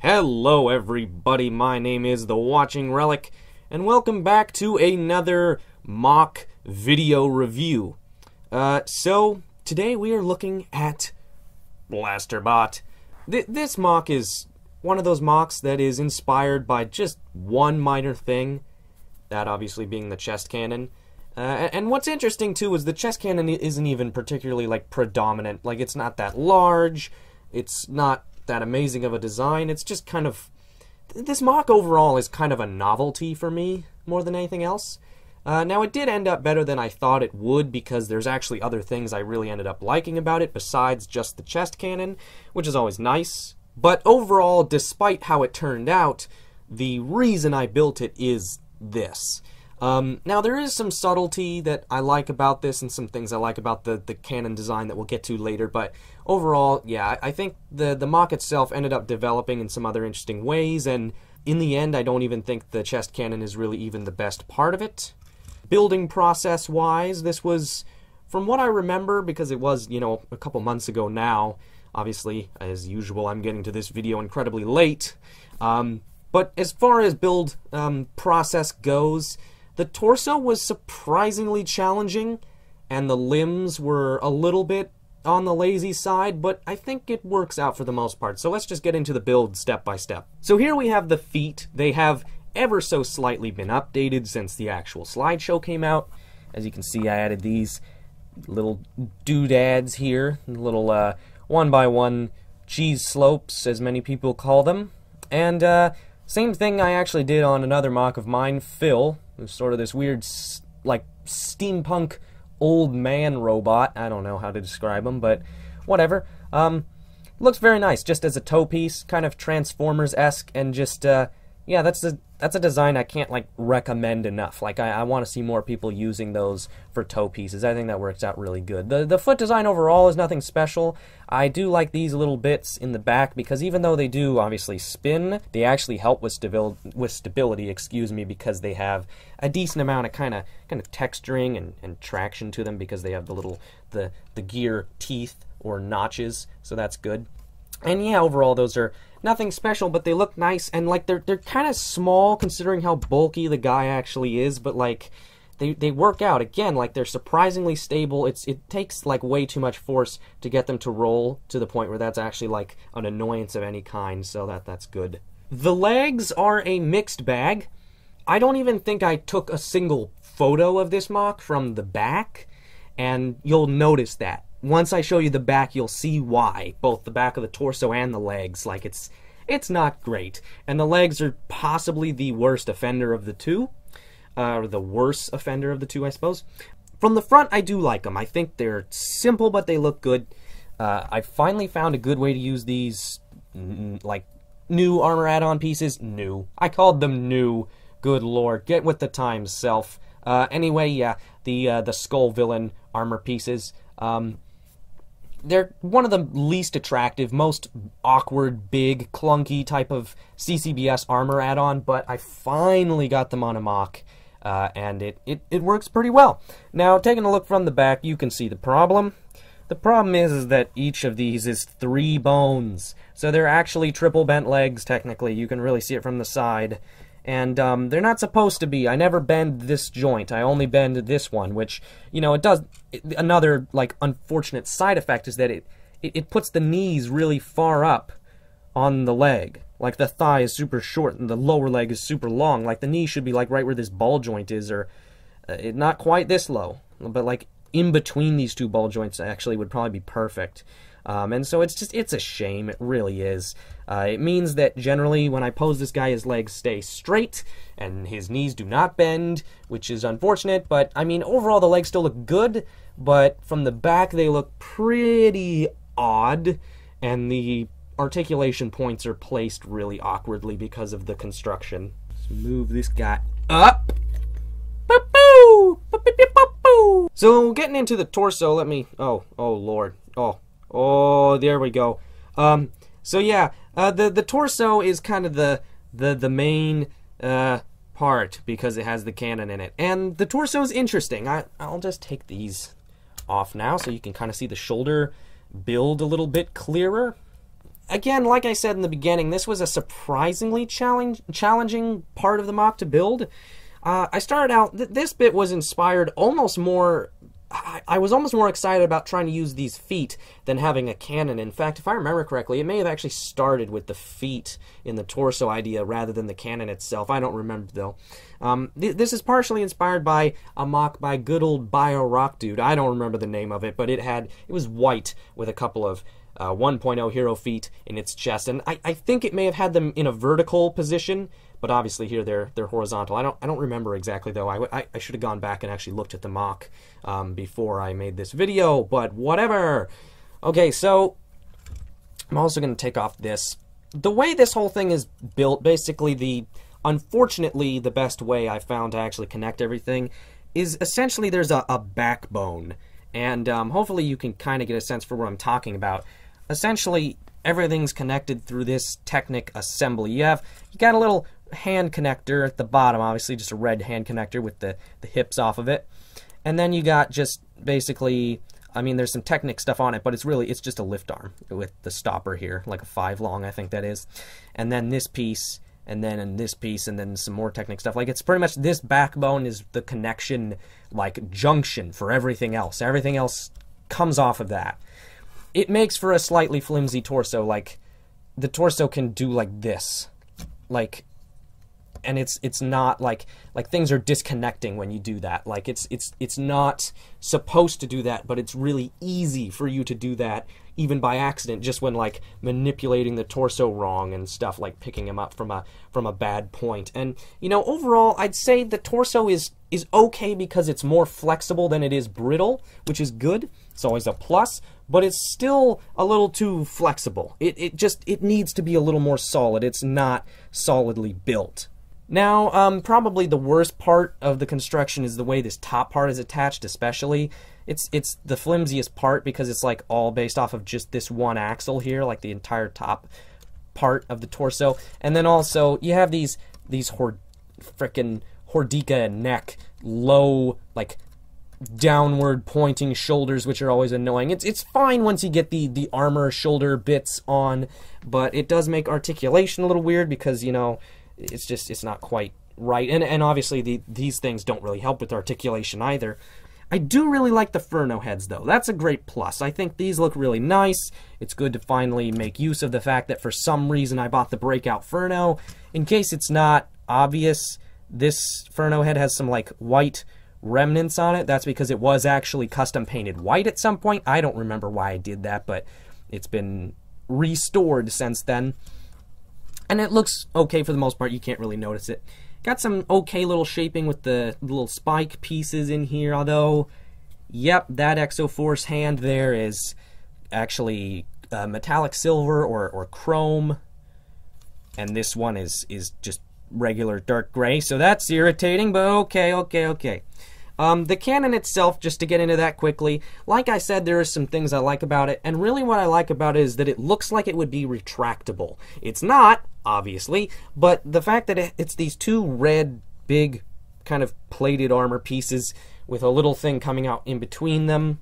Hello everybody, my name is The Watching Relic, and welcome back to another mock video review. So, today we are looking at BlasterBot. This mock is one of those mocks that is inspired by just one minor thing, that obviously being the chest cannon. And what's interesting too is the chest cannon isn't even particularly like predominant. Like, it's not that large, it's not that amazing of a design. It's just kind of, this mock overall is kind of a novelty for me more than anything else. Now it did end up better than I thought it would, because there's actually other things I really ended up liking about it besides just the chest cannon, which is always nice. But overall, despite how it turned out, the reason I built it is this. Now there is some subtlety that I like about this and some things I like about the cannon design that we'll get to later, but overall, yeah, I think the mock itself ended up developing in some other interesting ways, and in the end I don't even think the chest cannon is really even the best part of it. Building process wise, this was, from what I remember, because it was, you know, a couple months ago now, obviously, as usual, I'm getting to this video incredibly late, but as far as build process goes, the torso was surprisingly challenging, and the limbs were a little bit on the lazy side, but I think it works out for the most part. So let's just get into the build step by step. So here we have the feet. They have ever so slightly been updated since the actual slideshow came out. As you can see, I added these little doodads here, little 1x1 cheese slopes, as many people call them. And same thing I actually did on another mock of mine, Phil, who's sort of this weird, like, steampunk old man robot. I don't know how to describe him, but whatever. Looks very nice, just as a toe piece, kind of Transformers-esque, and just, yeah, that's a design I can't, like, recommend enough. Like, I want to see more people using those for toe pieces. I think that works out really good. The foot design overall is nothing special. I do like these little bits in the back, because even though they do obviously spin, they actually help with stability, excuse me, because they have a decent amount of kind of texturing and traction to them, because they have the little the gear teeth or notches, so that's good. And yeah, overall those are nothing special, but they look nice, and like they're kind of small considering how bulky the guy actually is, but like they work out. Again, like, they're surprisingly stable. It takes like way too much force to get them to roll to the point where that's actually like an annoyance of any kind, so that's good. The legs are a mixed bag. I don't even think I took a single photo of this mock from the back, and you'll notice that. Once I show you the back, you'll see why. Both the back of the torso and the legs. Like, it's not great. And the legs are possibly the worst offender of the two. Or the worst offender of the two, I suppose. From the front, I do like them. I think they're simple, but they look good. I finally found a good way to use these, like, new armor add-on pieces. New. I called them new. Good lord. Get with the times, self. Anyway, yeah, the Skull Villain armor pieces. They're one of the least attractive, most awkward, big, clunky type of CCBS armor add-on, but I finally got them on a mock, and it works pretty well. Now, taking a look from the back, you can see the problem. The problem is that each of these is 3 bones, so they're actually triple bent legs, technically. You can really see it from the side. And they're not supposed to be. I never bend this joint. I only bend this one, which, you know, it does. Another, like, unfortunate side effect is that it puts the knees really far up on the leg. Like, the thigh is super short and the lower leg is super long. Like, the knee should be, like, right where this ball joint is, or not quite this low. But, like, in between these two ball joints actually would probably be perfect. And so it's a shame, it really is. It means that generally when I pose this guy, his legs stay straight and his knees do not bend, which is unfortunate, but I mean, overall the legs still look good, but from the back they look pretty odd, and the articulation points are placed really awkwardly because of the construction. Let's move this guy up. Boop-boo! Boop-beep-beep-boop-boo! So getting into the torso, let me, oh lord, oh, there we go. So yeah, the torso is kind of the main part because it has the cannon in it, and the torso is interesting. I'll just take these off now so you can kind of see the shoulder build a little bit clearer. again, like I said in the beginning, this was a surprisingly challenging part of the MOC to build. I started out, this bit was inspired almost more, I was almost more excited about trying to use these feet than having a cannon. In fact, if I remember correctly, it may have actually started with the feet in the torso idea rather than the cannon itself. I don't remember, though. This is partially inspired by a MOC by good old Bio Rock Dude. I don't remember the name of it, but it was white with a couple of 1.0 hero feet in its chest, and I think it may have had them in a vertical position, but obviously here they're horizontal. I don't remember exactly, though. I should have gone back and actually looked at the MOC before I made this video, but whatever. Okay, so I'm also going to take off this. The way this whole thing is built, basically unfortunately the best way I found to actually connect everything is essentially there's a backbone, and hopefully you can kind of get a sense for what I'm talking about. Essentially, everything's connected through this Technic assembly. You got a little hand connector at the bottom, obviously just a red hand connector with the hips off of it. And then you got just basically, I mean, there's some Technic stuff on it, but it's just a lift arm with the stopper here, like a 5 long, I think that is. And then this piece, and then this piece, and then some more Technic stuff. Like, it's pretty much, this backbone is the connection, like, junction for everything else. Everything else comes off of that. It makes for a slightly flimsy torso. Like, the torso can do like this, like, and it's not like things are disconnecting when you do that. Like, it's not supposed to do that, but it's really easy for you to do that even by accident, just when like manipulating the torso wrong and stuff, like picking him up from a bad point. And you know, overall, I'd say the torso is okay because it's more flexible than it is brittle, which is good. It's always a plus, but it's still a little too flexible. It needs to be a little more solid. It's not solidly built. Now, probably the worst part of the construction is the way this top part is attached, especially. It's the flimsiest part because it's like all based off of just this one axle here, like the entire top part of the torso. And then also you have these frickin' Hordika neck, low, like downward pointing shoulders, which are always annoying. It's fine once you get the armor shoulder bits on, but it does make articulation a little weird because, you know, it's not quite right. And obviously these things don't really help with articulation either. I do really like the Furno heads, though. That's a great plus. I think these look really nice. It's good to finally make use of the fact that for some reason I bought the Breakout Furno. In case it's not obvious, this Furno head has some, like, white remnants on it. That's because it was actually custom painted white at some point. I don't remember why I did that, but it's been restored since then. And it looks okay for the most part. You can't really notice it. Got some okay little shaping with the little spike pieces in here, although, yep, that Exoforce hand there is actually metallic silver or chrome, and this one is just regular dark gray, so that's irritating, but okay. The cannon itself, just to get into that quickly, like I said, there are some things I like about it, and really what I like about it is that it looks like it would be retractable. It's not, obviously, but the fact that it's these two red, big, kind of plated armor pieces with a little thing coming out in between them,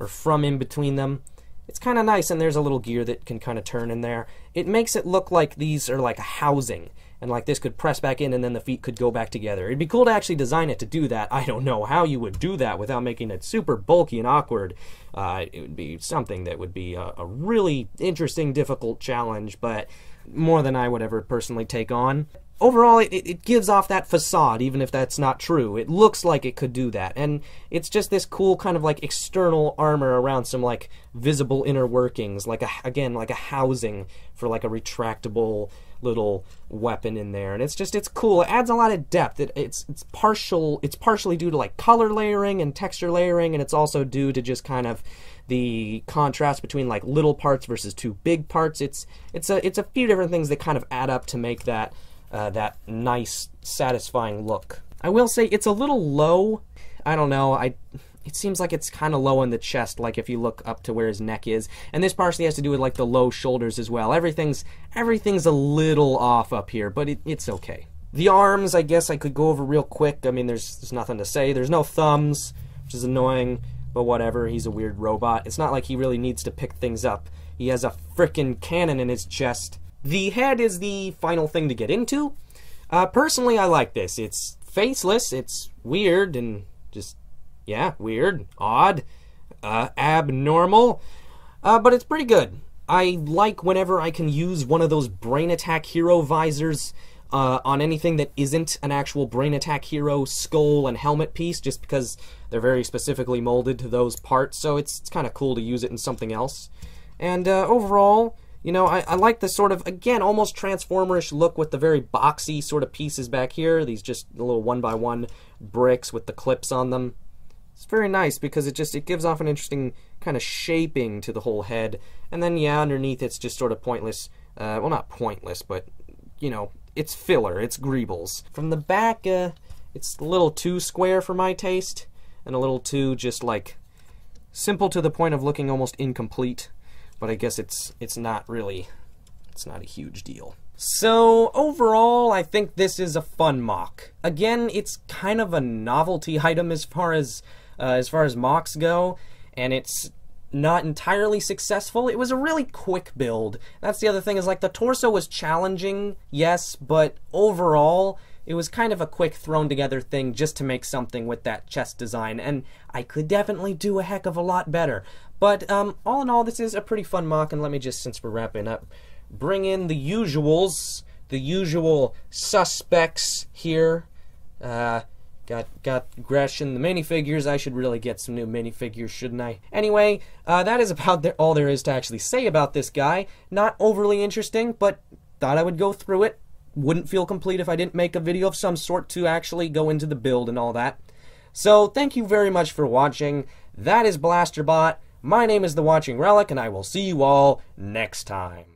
or from in between them, it's kind of nice, and there's a little gear that can kind of turn in there. It makes it look like these are like a housing, and like this could press back in and then the feet could go back together. It'd be cool to actually design it to do that. I don't know how you would do that without making it super bulky and awkward. It would be something that would be a really interesting, difficult challenge, but more than I would ever personally take on. Overall, it gives off that facade, even if that's not true. It looks like it could do that, and it's just this cool kind of like external armor around some like visible inner workings, like like a housing for like a retractable little weapon in there, and it's cool. It adds a lot of depth. It's partially due to like color layering and texture layering, and it's also due to just kind of the contrast between like little parts versus two big parts. It's a few different things that kind of add up to make that that nice, satisfying look. I will say it's a little low. I don't know. It seems like it's kind of low in the chest, like if you look up to where his neck is. And this partially has to do with like the low shoulders as well. Everything's a little off up here, but it's okay. The arms, I guess I could go over real quick. I mean, there's nothing to say. There's no thumbs, which is annoying, but whatever. He's a weird robot. It's not like he really needs to pick things up he has a frickin' cannon in his chest. The head is the final thing to get into. Personally, I like this. It's faceless, it's weird, and just, yeah, weird, odd, abnormal, but it's pretty good. I like whenever I can use one of those Brain Attack Hero visors on anything that isn't an actual Brain Attack Hero skull and helmet piece, just because they're very specifically molded to those parts, so it's kind of cool to use it in something else. And overall, you know, I like this sort of, again, almost Transformer-ish look with the very boxy sort of pieces back here, these just little one-by-one bricks with the clips on them. It's very nice because it gives off an interesting kind of shaping to the whole head. And then, yeah, underneath it's just sort of pointless. Well, not pointless, but, you know, it's filler. It's greebles. From the back, it's a little too square for my taste. And a little too just, like, simple to the point of looking almost incomplete. But I guess it's not really, it's not a huge deal. So, overall, I think this is a fun MOC. Again, it's kind of a novelty item as far as MOCs go, and it's not entirely successful. It was a really quick build. That's the other thing, is like the torso was challenging, yes, but overall, it was kind of a quick thrown together thing just to make something with that chest design, and I could definitely do a heck of a lot better. But all in all, this is a pretty fun MOC, and let me just, since we're wrapping up, bring in the usuals, the usual suspects here. Got Gresham, the minifigures. I should really get some new minifigures, shouldn't I? Anyway, that is about all there is to actually say about this guy. Not overly interesting, but thought I would go through it. Wouldn't feel complete if I didn't make a video of some sort to actually go into the build and all that. So, thank you very much for watching. That is BlasterBot. My name is The Watching Relic, and I will see you all next time.